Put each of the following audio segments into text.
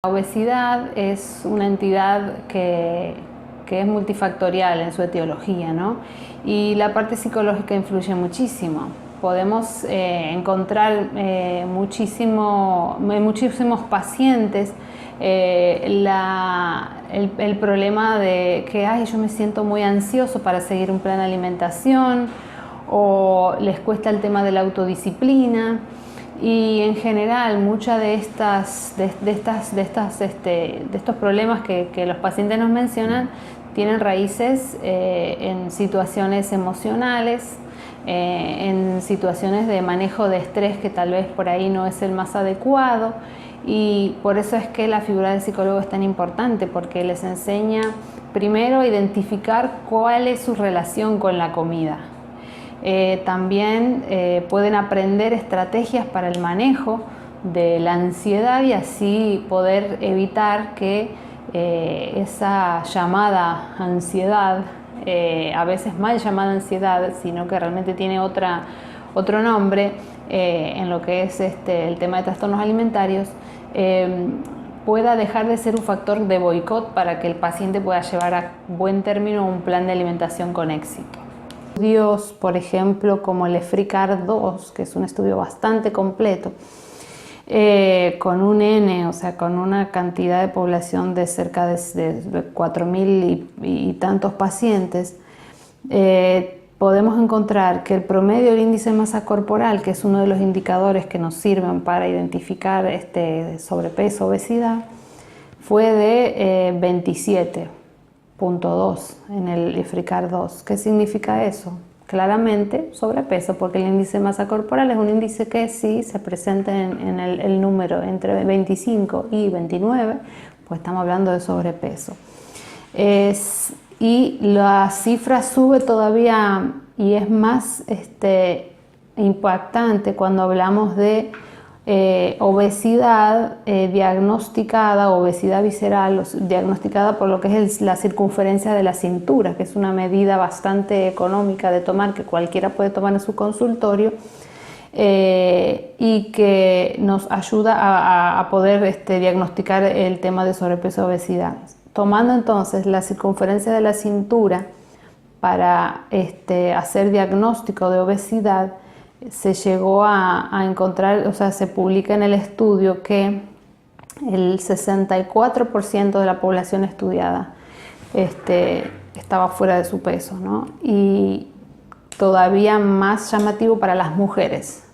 La obesidad es una entidad que es multifactorial en su etiología, ¿no? Y la parte psicológica influye muchísimo. Podemos encontrar muchísimos pacientes el problema de que yo me siento muy ansioso para seguir un plan de alimentación, o les cuesta el tema de la autodisciplina. Y en general muchas de estos problemas que los pacientes nos mencionan tienen raíces en situaciones emocionales, en situaciones de manejo de estrés que tal vez por ahí no es el más adecuado, y por eso es que la figura del psicólogo es tan importante, porque les enseña primero a identificar cuál es su relación con la comida. También pueden aprender estrategias para el manejo de la ansiedad y así poder evitar que esa llamada ansiedad, a veces mal llamada ansiedad, sino que realmente tiene otro nombre en lo que es el tema de trastornos alimentarios, pueda dejar de ser un factor de boicot para que el paciente pueda llevar a buen término un plan de alimentación con éxito. Estudios, por ejemplo, como el EFRICAR-2, que es un estudio bastante completo, con un N, o sea, con una cantidad de población de cerca de 4.000 y tantos pacientes, podemos encontrar que el promedio del índice de masa corporal, que es uno de los indicadores que nos sirven para identificar sobrepeso, obesidad, fue de 27.2 en el EFRICAR-2. ¿Qué significa eso? Claramente sobrepeso, porque el índice de masa corporal es un índice que si se presenta en el número entre 25 y 29, pues estamos hablando de sobrepeso. Y la cifra sube todavía y es más impactante cuando hablamos de obesidad diagnosticada, obesidad visceral, diagnosticada por lo que es la circunferencia de la cintura, que es una medida bastante económica de tomar, que cualquiera puede tomar en su consultorio, y que nos ayuda a poder diagnosticar el tema de sobrepeso y obesidad. Tomando entonces la circunferencia de la cintura para hacer diagnóstico de obesidad, se llegó a encontrar, o sea, se publica en el estudio que el 64% de la población estudiada estaba fuera de su peso, ¿no? Y todavía más llamativo para las mujeres.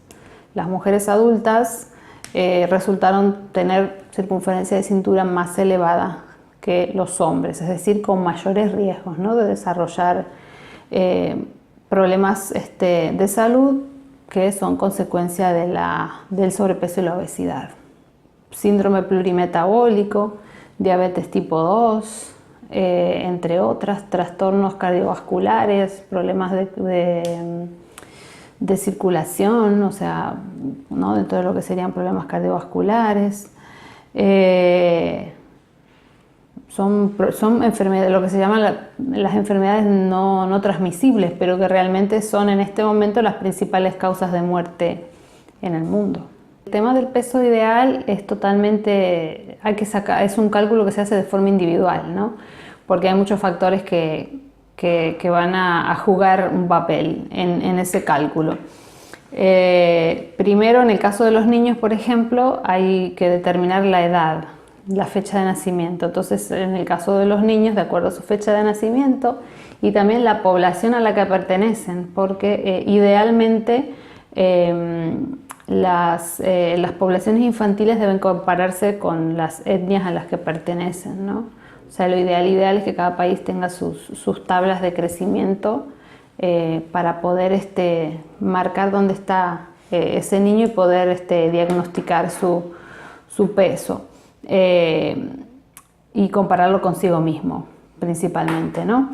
Las mujeres adultas resultaron tener circunferencia de cintura más elevada que los hombres, es decir, con mayores riesgos, ¿no?, de desarrollar problemas de salud que son consecuencia del sobrepeso y la obesidad. Síndrome plurimetabólico, diabetes tipo 2, entre otras, trastornos cardiovasculares, problemas de circulación, o sea, ¿no?, dentro de lo que serían problemas cardiovasculares. Son enfermedades, lo que se llaman las enfermedades no transmisibles, pero que realmente son en este momento las principales causas de muerte en el mundo. El tema del peso ideal es totalmente, es un cálculo que se hace de forma individual, ¿no?, porque hay muchos factores que van a jugar un papel en ese cálculo. Primero, en el caso de los niños, por ejemplo, hay que determinar la edad, la fecha de nacimiento. Entonces, en el caso de los niños, de acuerdo a su fecha de nacimiento y también la población a la que pertenecen, porque idealmente las poblaciones infantiles deben compararse con las etnias a las que pertenecen, ¿no? O sea, lo ideal es que cada país tenga sus tablas de crecimiento para poder marcar dónde está ese niño y poder diagnosticar su peso. Y compararlo consigo mismo, principalmente, ¿no?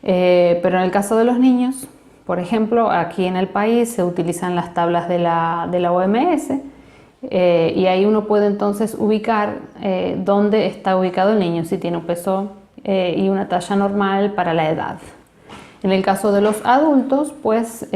Pero en el caso de los niños, por ejemplo, aquí en el país se utilizan las tablas de la OMS, y ahí uno puede entonces ubicar dónde está ubicado el niño, si tiene un peso y una talla normal para la edad. En el caso de los adultos, pues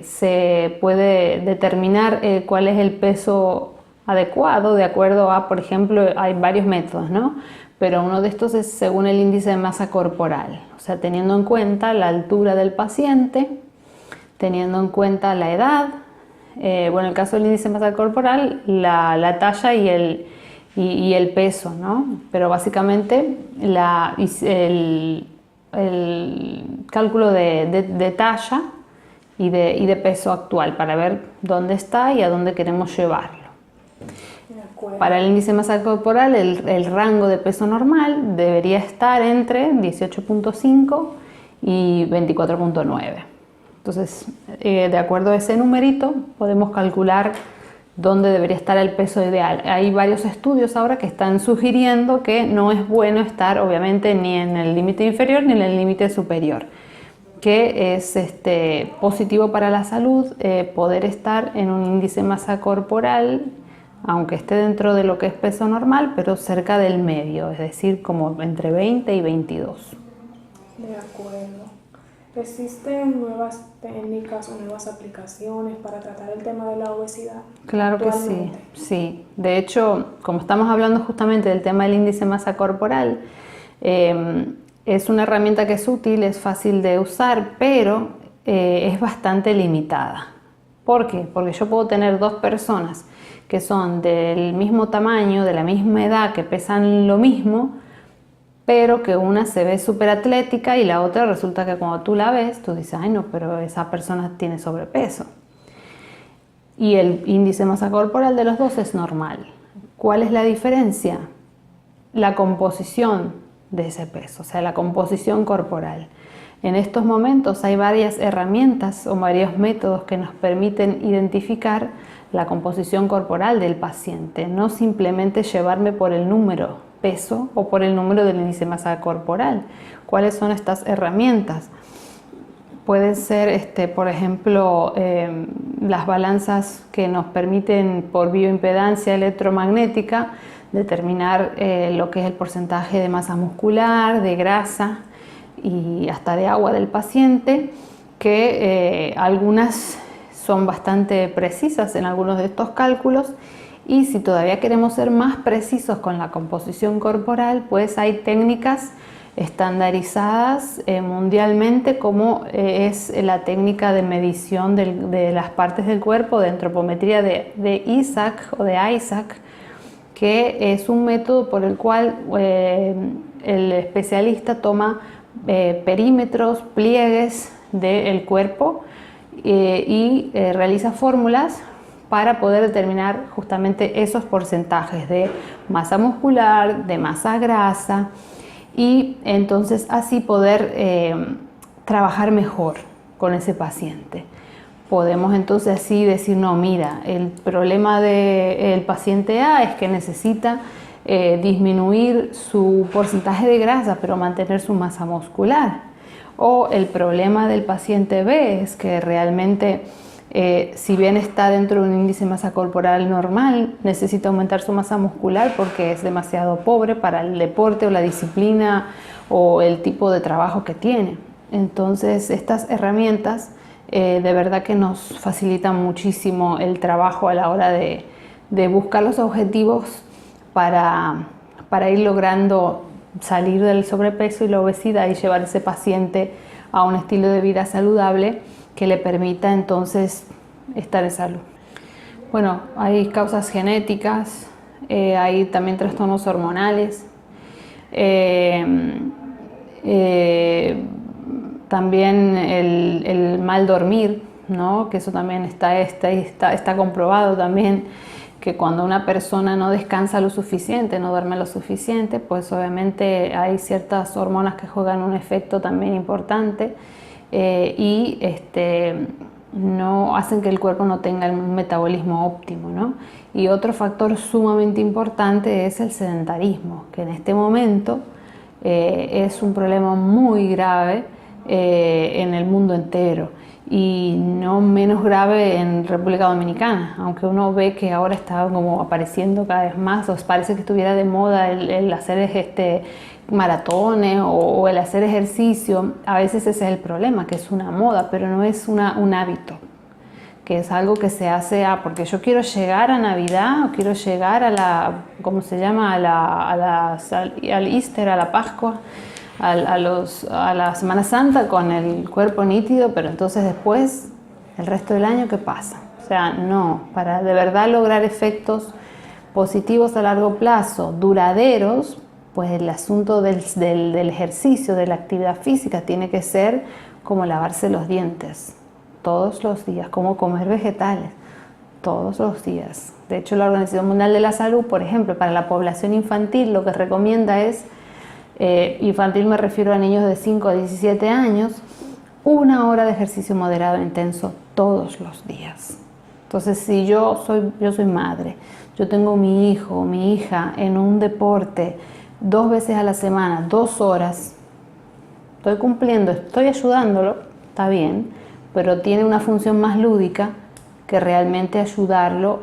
se puede determinar cuál es el peso adecuado de acuerdo a, por ejemplo, hay varios métodos, ¿no? Pero uno de estos es según el índice de masa corporal, o sea, teniendo en cuenta la altura del paciente, teniendo en cuenta la edad, bueno, en el caso del índice de masa corporal, la talla y el peso, ¿no? Pero básicamente el cálculo de talla y de peso actual para ver dónde está y a dónde queremos llevarlo. Para el índice de masa corporal, el rango de peso normal debería estar entre 18.5 y 24.9. Entonces, de acuerdo a ese numerito, podemos calcular dónde debería estar el peso ideal. Hay varios estudios ahora que están sugiriendo que no es bueno estar, obviamente, ni en el límite inferior ni en el límite superior, que es positivo para la salud poder estar en un índice de masa corporal, aunque esté dentro de lo que es peso normal, pero cerca del medio, es decir, como entre 20 y 22. De acuerdo. ¿Existen nuevas técnicas o nuevas aplicaciones para tratar el tema de la obesidad? Claro que sí, sí. De hecho, como estamos hablando justamente del tema del índice de masa corporal, es una herramienta que es útil, es fácil de usar, pero es bastante limitada. ¿Por qué? Porque yo puedo tener dos personas que son del mismo tamaño, de la misma edad, que pesan lo mismo, pero que una se ve súper atlética y la otra resulta que cuando tú la ves, tú dices, ay no, pero esa persona tiene sobrepeso. Y el índice de masa corporal de los dos es normal. ¿Cuál es la diferencia? La composición de ese peso, o sea, la composición corporal. En estos momentos hay varias herramientas o varios métodos que nos permiten identificar la composición corporal del paciente, no simplemente llevarme por el número peso o por el número del índice de masa corporal. ¿Cuáles son estas herramientas? Pueden ser, por ejemplo, las balanzas que nos permiten por bioimpedancia electromagnética determinar lo que es el porcentaje de masa muscular, de grasa y hasta de agua del paciente, que algunas son bastante precisas en algunos de estos cálculos, y si todavía queremos ser más precisos con la composición corporal, pues hay técnicas estandarizadas mundialmente, como es la técnica de medición de las partes del cuerpo de antropometría de Isaac o de Isaac, que es un método por el cual el especialista toma perímetros, pliegues del cuerpo y realiza fórmulas para poder determinar justamente esos porcentajes de masa muscular, de masa grasa, y entonces así poder trabajar mejor con ese paciente. Podemos entonces así decir, no, mira, el problema del paciente A es que necesita disminuir su porcentaje de grasa pero mantener su masa muscular. O el problema del paciente B es que realmente, si bien está dentro de un índice de masa corporal normal, necesita aumentar su masa muscular porque es demasiado pobre para el deporte o la disciplina o el tipo de trabajo que tiene. Entonces, estas herramientas de verdad que nos facilitan muchísimo el trabajo a la hora de buscar los objetivos para ir logrando salir del sobrepeso y la obesidad y llevar a ese paciente a un estilo de vida saludable que le permita entonces estar en salud. Bueno, hay causas genéticas, hay también trastornos hormonales, también el mal dormir, ¿no? Que eso también está comprobado también, que cuando una persona no descansa lo suficiente, no duerme lo suficiente, pues obviamente hay ciertas hormonas que juegan un efecto también importante y no hacen que el cuerpo no tenga un metabolismo óptimo, ¿no? Y otro factor sumamente importante es el sedentarismo, que en este momento es un problema muy grave en el mundo entero, y no menos grave en República Dominicana, aunque uno ve que ahora está como apareciendo cada vez más, o parece que estuviera de moda el hacer maratones o el hacer ejercicio. A veces ese es el problema, que es una moda, pero no es un hábito que es algo que se hace porque yo quiero llegar a Navidad o quiero llegar a la, ¿cómo se llama? Al Easter, a la Pascua, a la Semana Santa con el cuerpo nítido, pero entonces después, el resto del año, ¿qué pasa? O sea, no, para de verdad lograr efectos positivos a largo plazo, duraderos, pues el asunto del ejercicio, de la actividad física, tiene que ser como lavarse los dientes todos los días, como comer vegetales todos los días. De hecho, la Organización Mundial de la Salud, por ejemplo, para la población infantil, lo que recomienda es, infantil me refiero a niños de 5 a 17 años, 1 hora de ejercicio moderado e intenso todos los días. Entonces, si yo soy madre, yo tengo mi hijo o mi hija en un deporte 2 veces a la semana, 2 horas, estoy cumpliendo, estoy ayudándolo, está bien, pero tiene una función más lúdica que realmente ayudarlo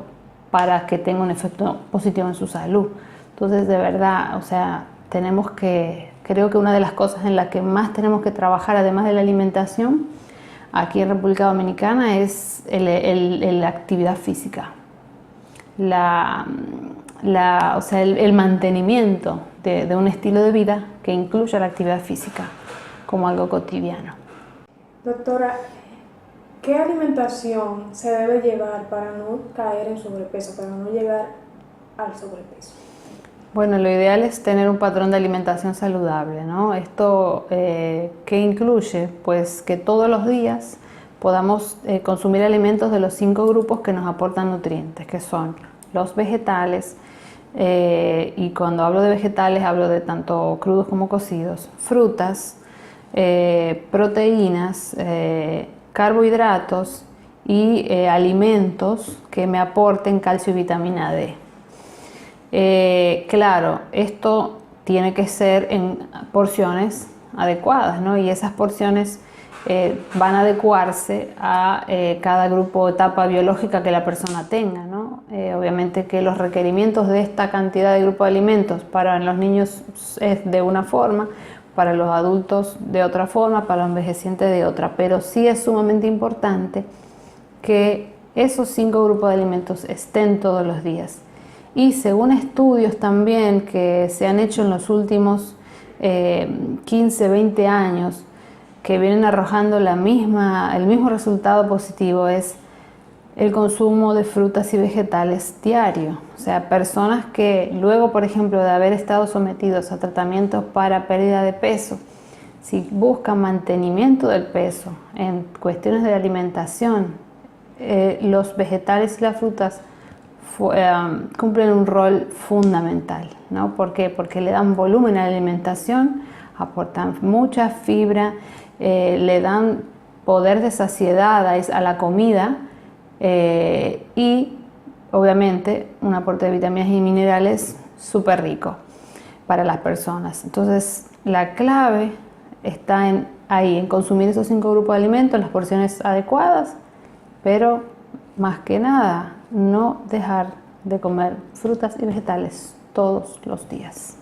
para que tenga un efecto positivo en su salud. Entonces, de verdad, o sea, creo que una de las cosas en las que más tenemos que trabajar, además de la alimentación, aquí en República Dominicana, es la actividad física. O sea, el mantenimiento de un estilo de vida que incluya la actividad física como algo cotidiano. Doctora, ¿qué alimentación se debe llevar para no caer en sobrepeso, para no llegar al sobrepeso? Bueno, lo ideal es tener un patrón de alimentación saludable, ¿no? Esto ¿qué incluye? Pues que todos los días podamos consumir alimentos de los 5 grupos que nos aportan nutrientes, que son los vegetales, y cuando hablo de vegetales hablo de tanto crudos como cocidos, frutas, proteínas, carbohidratos y alimentos que me aporten calcio y vitamina D. Claro, esto tiene que ser en porciones adecuadas, ¿no? Y esas porciones van a adecuarse a cada grupo o etapa biológica que la persona tenga, ¿no? Obviamente que los requerimientos de esta cantidad de grupo de alimentos para los niños es de una forma, para los adultos de otra forma, para los envejecientes de otra, pero sí es sumamente importante que esos 5 grupos de alimentos estén todos los días. Y según estudios también que se han hecho en los últimos 15, 20 años, que vienen arrojando el mismo resultado positivo, es el consumo de frutas y vegetales diario. O sea, personas que luego, por ejemplo, de haber estado sometidos a tratamientos para pérdida de peso, si buscan mantenimiento del peso en cuestiones de alimentación, los vegetales y las frutas cumplen un rol fundamental, ¿no? ¿Por qué? Porque le dan volumen a la alimentación, aportan mucha fibra, le dan poder de saciedad a la comida, y obviamente un aporte de vitaminas y minerales súper rico para las personas. Entonces, la clave está en consumir esos 5 grupos de alimentos en las porciones adecuadas, pero más que nada, no dejar de comer frutas y vegetales todos los días.